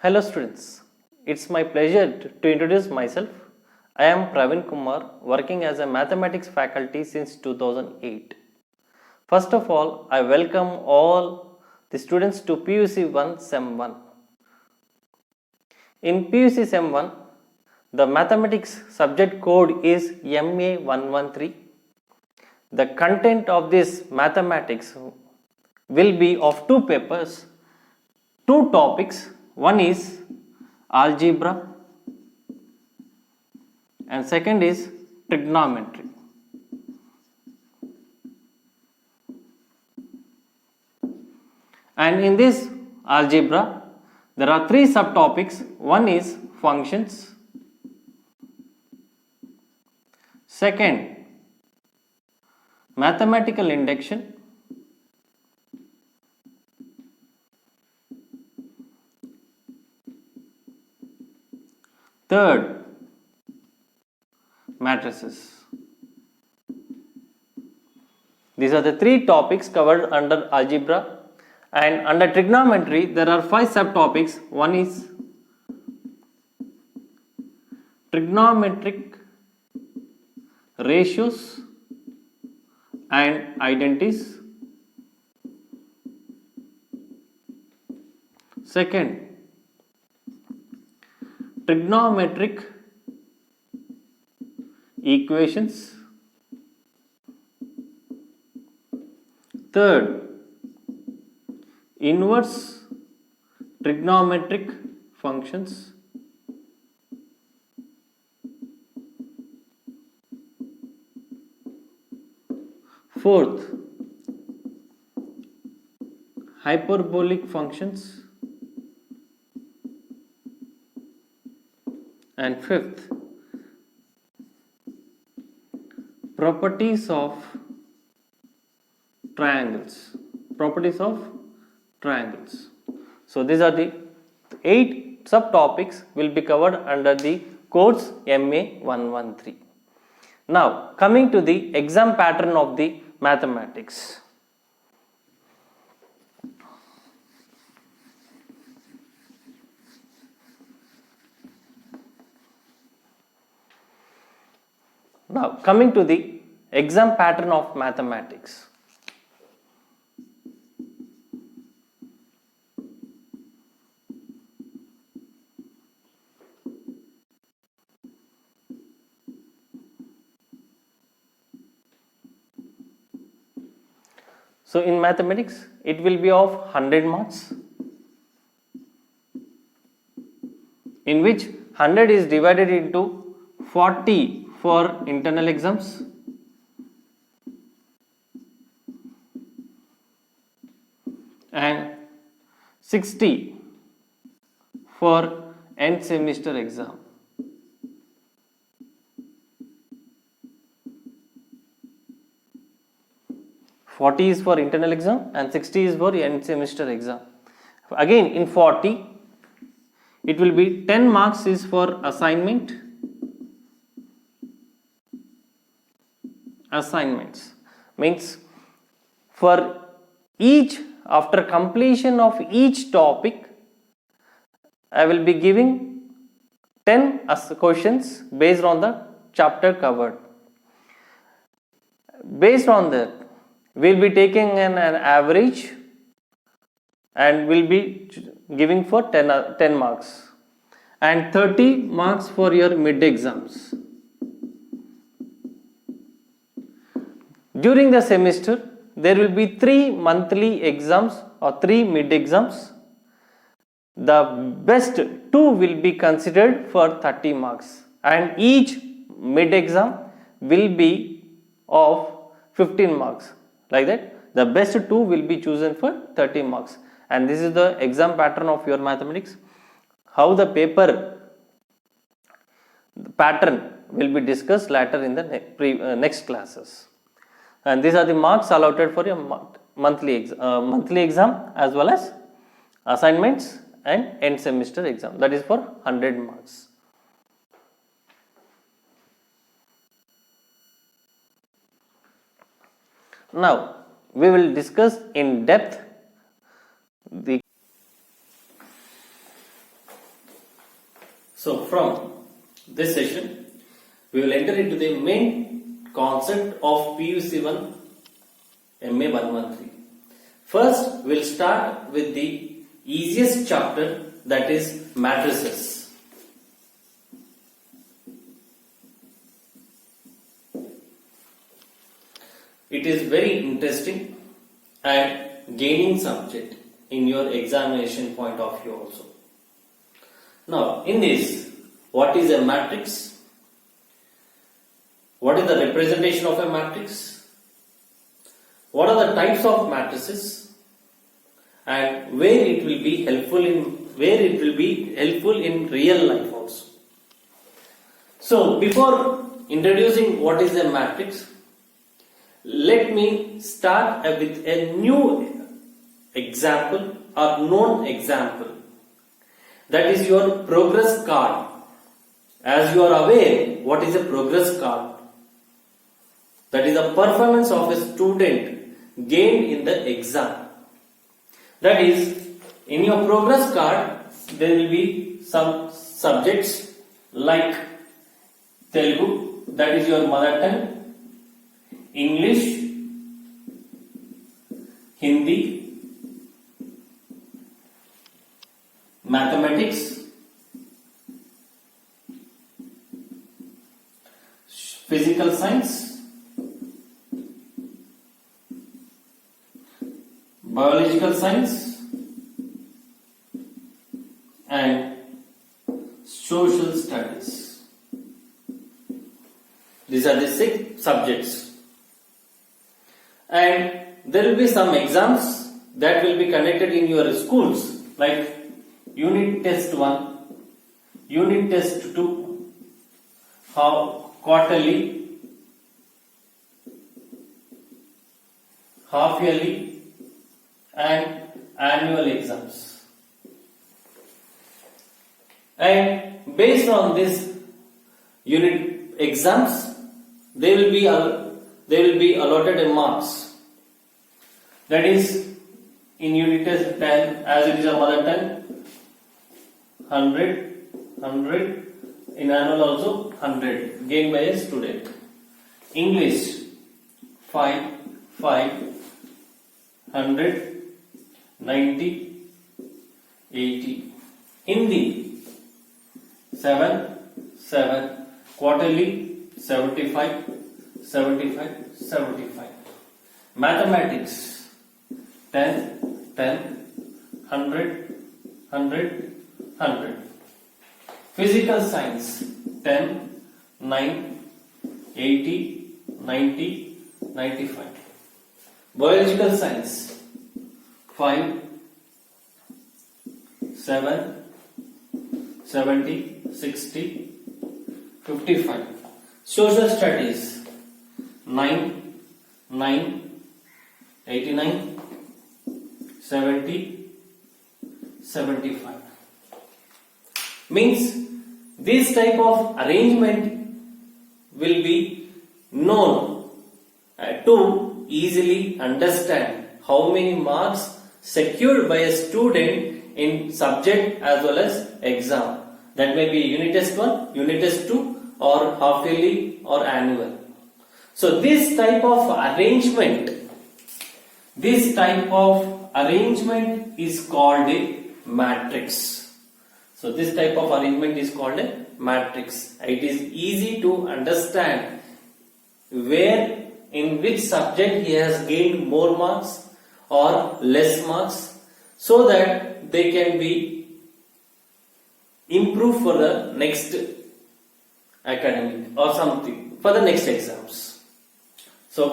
Hello students, it's my pleasure to introduce myself. I am Praveen Kumar, working as a mathematics faculty since 2008. First of all, I welcome all the students to PUC 1 Sem 1. In PUC Sem 1, the mathematics subject code is MA113. The content of this mathematics will be of two papers, two topics. One is algebra and second is trigonometry. And in this algebra, there are three subtopics. One is functions, second, mathematical induction, third, matrices. These are the three topics covered under algebra. And under trigonometry, there are five subtopics. One is trigonometric ratios and identities. Second, trigonometric equations. Third, inverse trigonometric functions. Fourth, hyperbolic functions. And fifth, properties of triangles. Properties of triangles. So these are the 8 subtopics will be covered under the course MA113. Now coming to the exam pattern of the mathematics. Now coming to the exam pattern of mathematics. So in mathematics, it will be of 100 marks, in which 100 is divided into 40 for internal exams and 60 for end semester exam. Forty is for internal exam and 60 is for end semester exam. Again in 40, it will be 10 marks is for assignment. Assignments means for each, after completion of each topic, I will be giving 10 questions based on the chapter covered. Based on that, we will be taking an average and will be giving for 10 marks and 30 marks for your mid exams. During the semester, there will be 3 monthly exams or 3 mid exams. The best 2 will be considered for 30 marks and each mid exam will be of 15 marks. Like that, the best 2 will be chosen for 30 marks. And this is the exam pattern of your mathematics. How the paper pattern will be discussed later in the next classes. And these are the marks allotted for your monthly exam as well as assignments and end semester exam. That is for 100 marks. Now, we will discuss in depth the So from this session, we will enter into the main concept of PUC1 MA 113. First, we will start with the easiest chapter, that is matrices. It is very interesting and gaining subject in your examination point of view also. Now, in this, what is a matrix? What is the representation of a matrix? What are the types of matrices? And where it will be helpful in real life also. So, before introducing what is a matrix, let me start with a new example or known example. That is your progress card. As you are aware, what is a progress card? That is the performance of a student gained in the exam. That is, in your progress card, there will be some subjects like Telugu, that is your mother tongue, English, Hindi, mathematics, physical science, biological science, and social studies. These are the 6 subjects. And there will be some exams that will be conducted in your schools, like unit test 1, unit test 2, quarterly, half yearly, and annual exams. And based on this unit exams, they will be allotted a marks. That is, in unit test 10, as it is a mother tongue, 100, in annual also 100, gained by a student. English 5, 100, 90, 80. Hindi 7, quarterly 75. Mathematics 10, 100. Physical science 10, 9, 80, 90, 95. Biological science 5, 7, 70, 60, 55. Social studies 9, 89, 70, 75. Means this type of arrangement will be known to easily understand how many marks secured by a student in subject as well as exam. That may be unit test 1, unit test 2, or half yearly or annual. So this type of arrangement is called a matrix. So this type of arrangement is called a matrix. It is easy to understand where, in which subject he has gained more marks or less marks, so that they can be improved for the next academic or something, for the next exams. So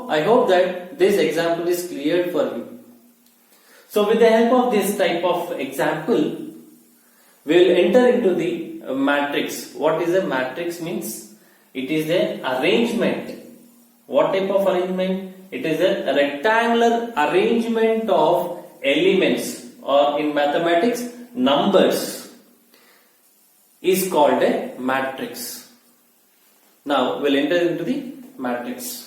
I hope that this example is clear for you. So with the help of this type of example, we will enter into the matrix. What is a matrix means? It is an arrangement. What type of arrangement? It is a rectangular arrangement of elements, or in mathematics, numbers, is called a matrix. Now we will enter into the matrix.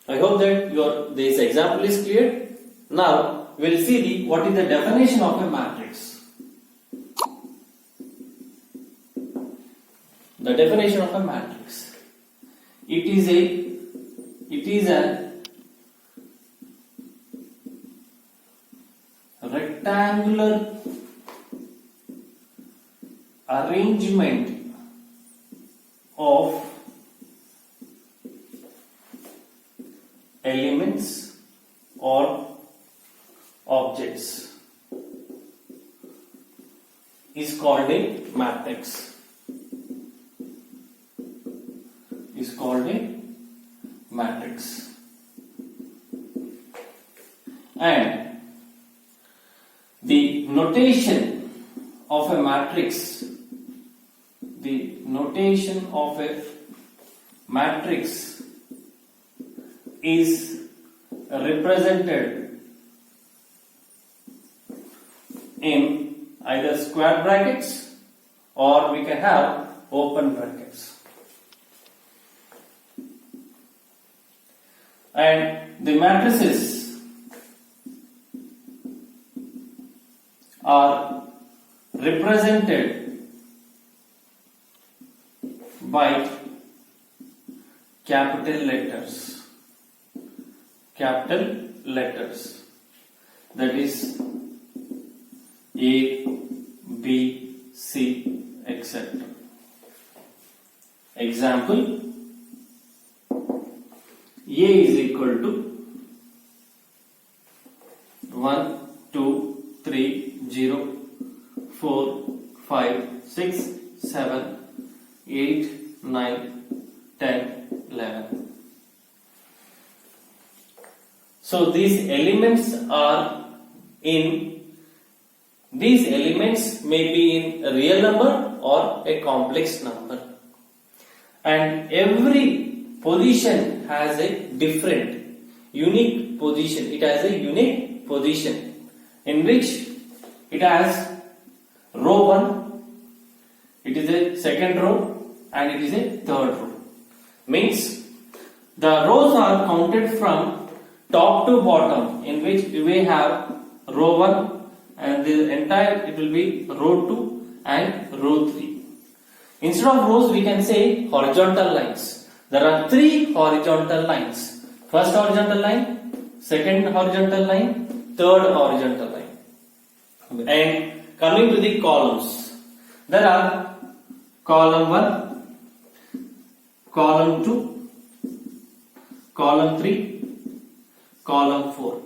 I hope that this example is clear. Now we will see what is the definition of a matrix. The definition of a matrix. It is an rectangular arrangement of elements or objects is called a matrix. Is called a matrix. And the notation of a matrix, is represented in either square brackets or we can have open brackets. And the matrices are represented by capital letters, that is A, B, C, etc. Example, A is equal to 1, 2, 3, 0, 4, 5, 6, 7, 8, 9, 10, 11. So these elements may be in a real number or a complex number, and every position has a different unique position. It has a unique position in which it has row 1, it is a second row, and it is a third row. Means the rows are counted from top to bottom, in which we have row 1 and the entire it will be row 2 and row 3. Instead of rows we can say horizontal lines. There are 3 horizontal lines. First horizontal line, second horizontal line, third horizontal line. And coming to the columns, there are column 1, column 2, column 3, column 4,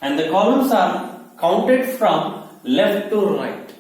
and the columns are counted from left to right.